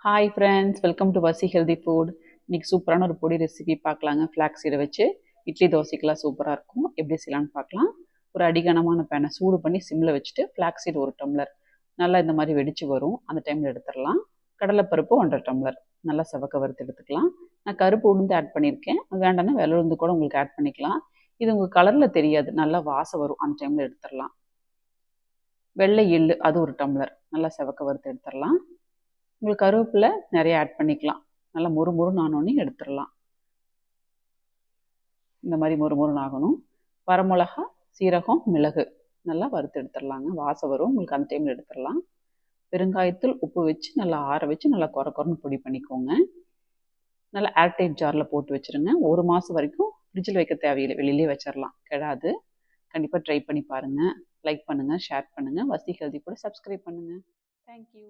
Hi friends, welcome to வசி healthy food. இன்னைக்கு சூப்பரான ஒரு பொடி ரெசிபி பார்க்கலாங்க. ஃப்ளாக்ஸ் சீடை வச்சு இட்லி தோசைக்கெல்லாம் சூப்பராக இருக்கும். எப்படி செய்யலாம்னு பார்க்கலாம். ஒரு அடிகனமான பேனை சூடு பண்ணி சிம்மில் வச்சுட்டு ஃப்ளாக்ஸ் சீடு 1 டம்ளர் நல்லா இந்த மாதிரி வெடிச்சு வரும். அந்த டைமில் எடுத்துடலாம். கடலைப்பருப்பு 1.5 டம்ளர் நல்லா செவக்க வறுத்து எடுத்துக்கலாம். நான் கருப்பு உளுந்து ஆட் பண்ணியிருக்கேன். வேண்டாம்னா வெள்ளை உளுந்து கூட உங்களுக்கு ஆட் பண்ணிக்கலாம். இது உங்கள் கலரில் தெரியாது, நல்லா வாசம் வரும். அந்த டைமில் எடுத்துடலாம். வெள்ளை எள்ளு அது 1 டம்ளர் நல்லா செவக்க வறுத்து எடுத்துடலாம். உங்களுக்கு கருவேப்பிலை நிறைய ஆட் பண்ணிக்கலாம். நல்லா முறுமுறுன்னு ஆனோடனே எடுத்துடலாம். இந்த மாதிரி முறுமுறுன்னு ஆகணும். வரமிளகா, சீரகம், மிளகு நல்லா வறுத்து எடுத்துடலாங்க. வாசம் வரும், உங்களுக்கு அந்த டைமில் எடுத்துடலாம். பெருங்காயத்தூள், உப்பு வச்சு நல்லா ஆற வச்சு நல்லா குறன்னு பொடி பண்ணிக்கோங்க. நல்லா ஏர்டைட் ஜாரில் போட்டு வச்சுருங்க. 1 மாதம் வரைக்கும் ஃப்ரிட்ஜில் வைக்க தேவையில்லை, வெளியிலே வச்சிடலாம், கெடாது. கண்டிப்பாக ட்ரை பண்ணி பாருங்கள். லைக் பண்ணுங்கள், ஷேர் பண்ணுங்கள். வசி ஹெல்தி கூட சப்ஸ்கிரைப் பண்ணுங்கள். தேங்க்யூ.